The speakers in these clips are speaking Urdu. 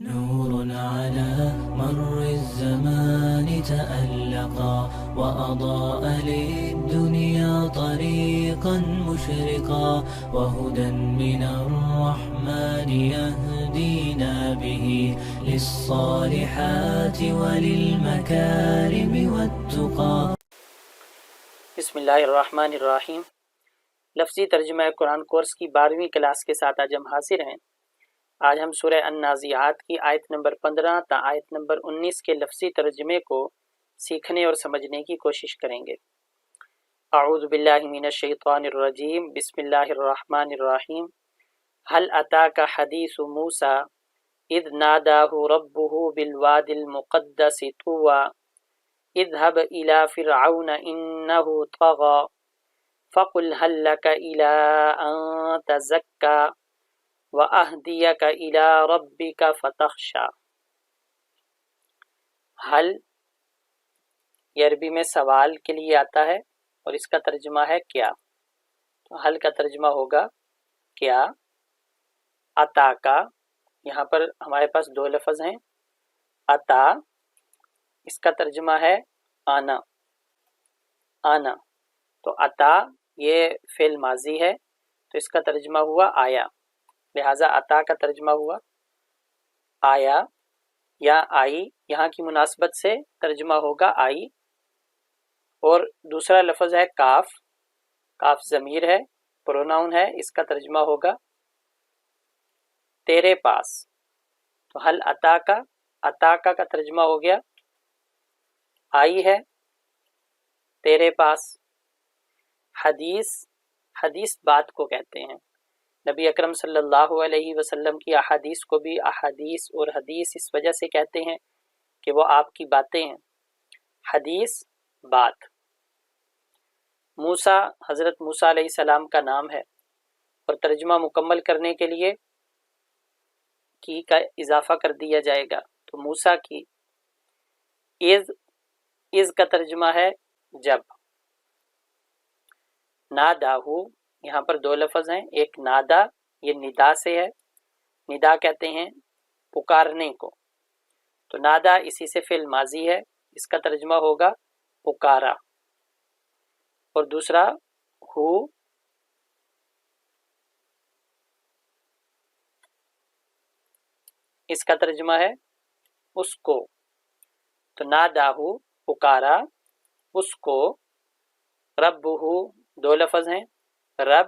نور على مر الزمان تألقا وأضاء للدنيا طريقا مشرقا وهدى من الرحمن يهدينا به للصالحات وللمكارم والتقى. بسم اللہ الرحمن الرحیم. لفظی ترجمہ قرآن کورس کی 12ویں کلاس کے ساتھ آج ہم حاضر ہیں. آج ہم سورہ النازعات کی آیت نمبر 15 تا آیت نمبر 19 کے لفظی ترجمے کو سیکھنے اور سمجھنے کی کوشش کریں گے. اعوذ باللہ من الشیطان الرجیم. بسم اللہ الرحمن الرحیم. هل اتاک حدیث موسیٰ اذ ناداہ ربہ بالواد المقدس طوى اذهب إلى فرعون إنه طغى فقل هل لك إلى أن تزكى وأهديك إلى ربك فتخشى. حل یہ عربی میں سوال کے لیے آتا ہے اور اس کا ترجمہ ہے کیا. تو حل کا ترجمہ ہوگا کیا. عطا کا یہاں پر ہمارے پاس دو لفظ ہیں. عطا اس کا ترجمہ ہے آنا. آنا تو عطا یہ فعل ماضی ہے تو اس کا ترجمہ ہوا آیا، لہٰذا عطا کا ترجمہ ہوا آیا یا آئی. یہاں کی مناسبت سے ترجمہ ہوگا آئی. اور دوسرا لفظ ہے کاف. کاف ضمیر ہے، پروناؤن ہے، اس کا ترجمہ ہوگا تیرے پاس. تو حل عطا کا ترجمہ ہو گیا آئی ہے تیرے پاس. حدیث بات کو کہتے ہیں. نبی اکرم صلی اللہ علیہ وسلم کی احادیث کو بھی احادیث اور حدیث اس وجہ سے کہتے ہیں کہ وہ آپ کی باتیں ہیں. حدیث بات. موسیٰ حضرت موسیٰ علیہ السلام کا نام ہے اور ترجمہ مکمل کرنے کے لیے کی کا اضافہ کر دیا جائے گا. تو موسیٰ کی. از کا ترجمہ ہے جب. ناداہو یہاں پر دو لفظ ہیں. ایک نادا یہ ندا سے ہے. ندا کہتے ہیں پکارنے کو. تو نادا اسی سے فعل ماضی ہے، اس کا ترجمہ ہوگا پکارا. اور دوسرا ہو اس کا ترجمہ ہے اس کو. تو ناداہو پکارا اس کو. ربہ دو لفظ ہیں. رب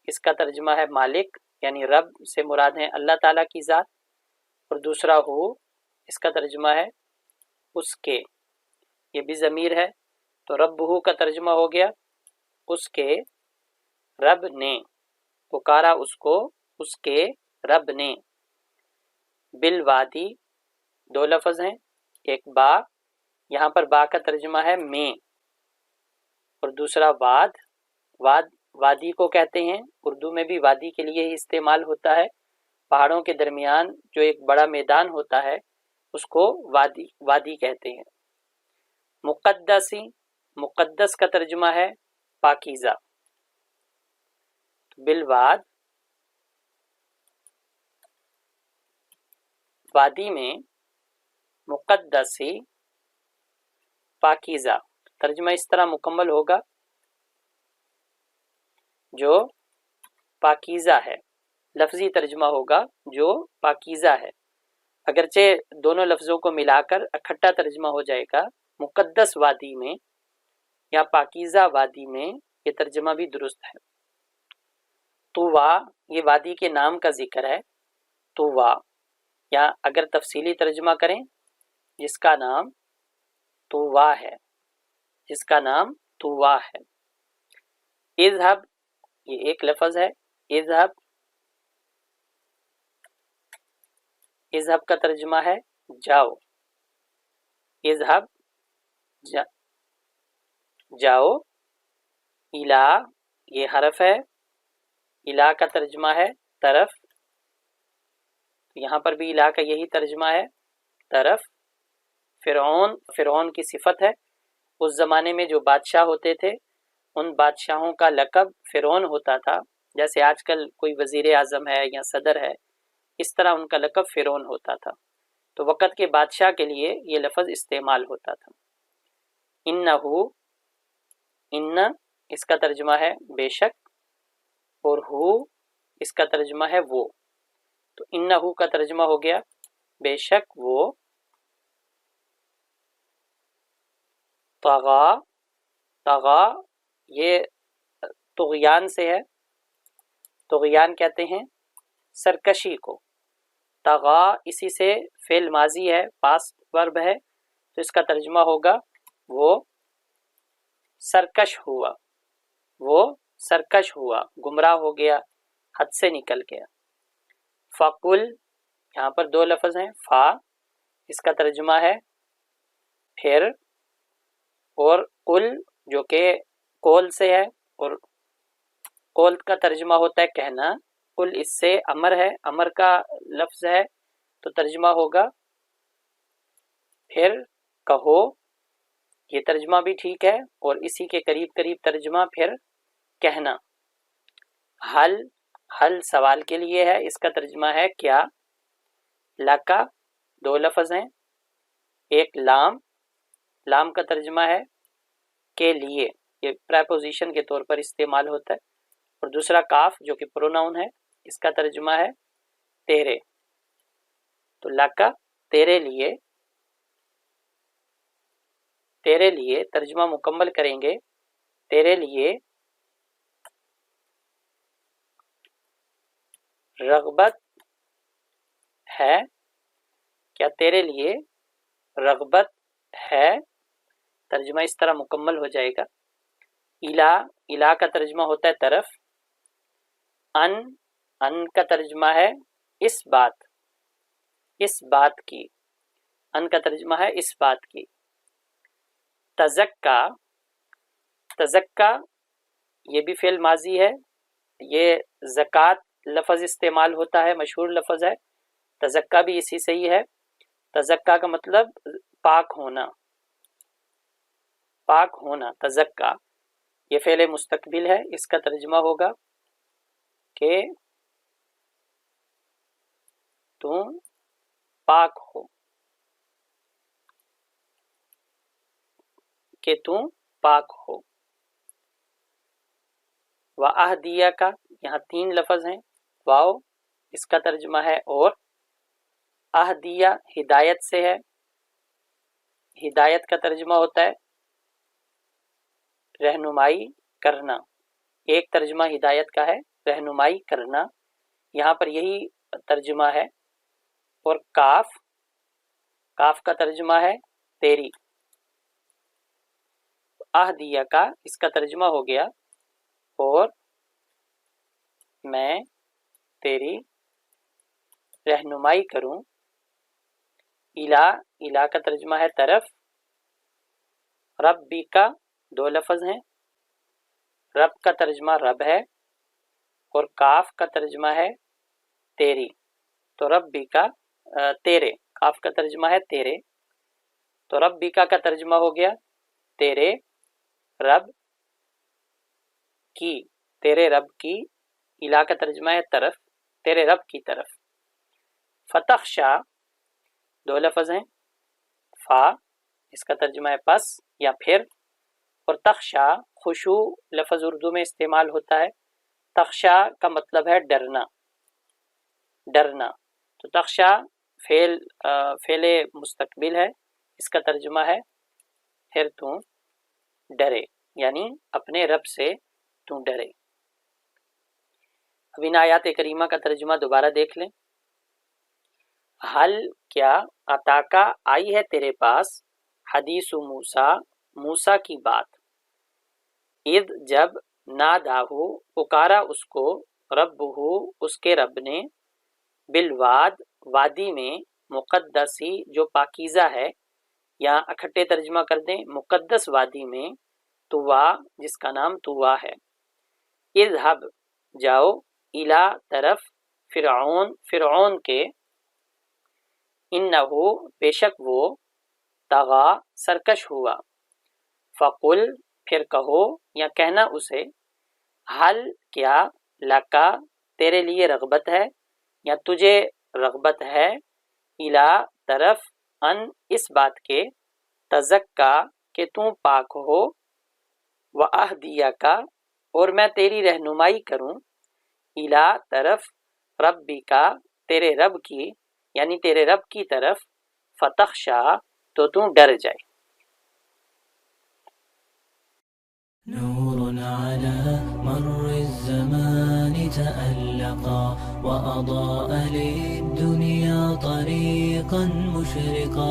اس کا ترجمہ ہے مالک، یعنی رب سے مراد ہے اللہ تعالیٰ کی ذات. اور دوسرا ہو اس کا ترجمہ ہے اس کے، یہ بھی ضمیر ہے. تو ربہ کا ترجمہ ہو گیا اس کے رب نے. پکارا اس کو اس کے رب نے. بالوادی دو لفظ ہیں. ایک با، یہاں پر با کا ترجمہ ہے میں. اور دوسرا وادی کو کہتے ہیں. اردو میں بھی وادی کے لیے ہی استعمال ہوتا ہے. پہاڑوں کے درمیان جو ایک بڑا میدان ہوتا ہے اس کو وادی کہتے ہیں. مقدس کا ترجمہ ہے پاکیزہ. بالواد وادی میں مقدسی پاکیزہ. ترجمہ اس طرح مکمل ہوگا جو پاکیزہ ہے. لفظی ترجمہ ہوگا جو پاکیزہ ہے. اگرچہ دونوں لفظوں کو ملا کر اکٹھا ترجمہ ہو جائے گا مقدس وادی میں یا پاکیزہ وادی میں، یہ ترجمہ بھی درست ہے. طویٰ یہ وادی کے نام کا ذکر ہے. طویٰ یا اگر تفصیلی ترجمہ کریں جس کا نام طویٰ ہے، جس کا نام طویٰ ہے. اذهب یہ ایک لفظ ہے. اذهب کا ترجمہ ہے جاؤ. اذهب جاؤ. الا یہ حرف ہے. الا کا ترجمہ ہے طرف. یہاں پر بھی الا کا یہی ترجمہ ہے طرف. فرعون کی صفت ہے. اس زمانے میں جو بادشاہ ہوتے تھے ان بادشاہوں کا لقب فرعون ہوتا تھا. جیسے آج کل کوئی وزیر اعظم ہے یا صدر ہے اس طرح ان کا لقب فرعون ہوتا تھا، تو وقت کے بادشاہ کے لیے یہ لفظ استعمال ہوتا تھا۔ انہو، ان اس کا ترجمہ ہے بے شک، اور ہو اس کا ترجمہ ہے وہ، تو انہو کا ترجمہ ہو گیا بے شک وہ، طغا، طغا یہ طغیان سے ہے، طغیان کہتے ہیں سرکشی کو، طغا اسی سے فعل ماضی ہے، پاسٹ ورب ہے، تو اس کا ترجمہ ہوگا وہ سرکش ہوا، وہ سرکش ہوا، گمراہ ہو گیا، حد سے نکل گیا۔ فقل یہاں پر دو لفظ ہیں، فا اس کا ترجمہ ہے پھر، اور قل جو کہ قول سے ہے، اور قول کا ترجمہ ہوتا ہے کہنا، قل اس سے امر ہے، امر کا لفظ ہے تو ترجمہ ہوگا پھر کہو، یہ ترجمہ بھی ٹھیک ہے، اور اسی کے قریب قریب ترجمہ پھر کہنا۔ حل، حل سوال کے لیے ہے، اس کا ترجمہ ہے کیا۔ لکا دو لفظ ہیں، ایک لام، لام کا ترجمہ ہے کے لیے، یہ پریپوزیشن کے طور پر استعمال ہوتا ہے، اور دوسرا کاف جو کہ پروناؤن ہے، اس کا ترجمہ ہے تیرے، تو لکا تیرے لیے، تیرے لیے ترجمہ مکمل کریں گے، تیرے لیے رغبت ہے، کیا تیرے لیے رغبت ہے، ترجمہ اس طرح مکمل ہو جائے گا۔ الا، الا کا ترجمہ ہوتا ہے طرف، ان، ان کا ترجمہ ہے اس بات، اس بات کی، ان کا ترجمہ ہے اس بات کی۔ تزکا، تزکا یہ بھی فعل ماضی ہے، یہ زکوٰۃ لفظ استعمال ہوتا ہے، مشہور لفظ ہے، تزکا بھی اسی سے ہی ہے۔ تزکا کا مطلب پاک ہونا، پاک ہونا، تزکا یہ فعل مستقبل ہے، اس کا ترجمہ ہوگا کہ تم پاک ہو، کہ تم پاک ہو۔ وَأَهْدِيَكَ کا یہاں تین لفظ ہیں، واو اس کا ترجمہ ہے اور، اہدیہ ہدایت سے ہے، ہدایت کا ترجمہ ہوتا ہے رہنمائی کرنا، ایک ترجمہ ہدایت کا ہے رہنمائی کرنا، یہاں پر یہی ترجمہ ہے۔ اور کاف، کاف کا ترجمہ ہے تیری، اہدیہ کا اس کا ترجمہ ہو گیا اور میں تیری رہنمائی کروں۔ الا، الا کا ترجمہ ہے طرف، ربی کا دو لفظ ہیں، رب کا ترجمہ رب ہے اور کاف کا ترجمہ ہے تیری، تو ربی کا تیرے، کاف کا ترجمہ ہے تیرے، تو ربی کا ترجمہ ہو گیا تیرے رب کی، تیرے رب کی، الا کا ترجمہ ہے طرف، تیرے رب کی طرف۔ فتخشا دو لفظ ہیں، فا اس کا ترجمہ ہے پس یا پھر، اور تخشا خشوع لفظ اردو میں استعمال ہوتا ہے، تخشا کا مطلب ہے ڈرنا، ڈرنا، تو تخشا فعل مستقبل ہے، اس کا ترجمہ ہے پھر تم ڈرے، یعنی اپنے رب سے تم ڈرے۔ اب ان آیات کریمہ کا ترجمہ دوبارہ دیکھ لیں۔ حل کیا، عطاکا آئی ہے تیرے پاس، حدیث موسیٰ، موسیٰ کی بات، اذ جب، ناداہو پکارا اس کو، ربہو اس کے رب نے، بالواد وادی میں، مقدسی جو پاکیزہ ہے، یا اکھٹے ترجمہ کر دیں مقدس وادی میں، طوا جس کا نام طوا ہے، اذهب جاؤ، الا طرف، فرعون فرعون کے، انہو بے شک وہ، طغا سرکش ہوا، فقل پھر کہو یا کہنا اسے، حل کیا، لکا تیرے لیے رغبت ہے یا تجھے رغبت ہے، الا طرف، ان اس بات کے، تزکا کہ تو پاک ہو، وَأَهْدِيَكَ اور میں تیری رہنمائی کروں، الا طرف، ربی کا تیرے رب کی، یعنی تیرے رب کی طرف، فتخشا تو ڈر جائے۔ نور على مر الزمان تألقا وأضاء للدنيا طريقا مشرقا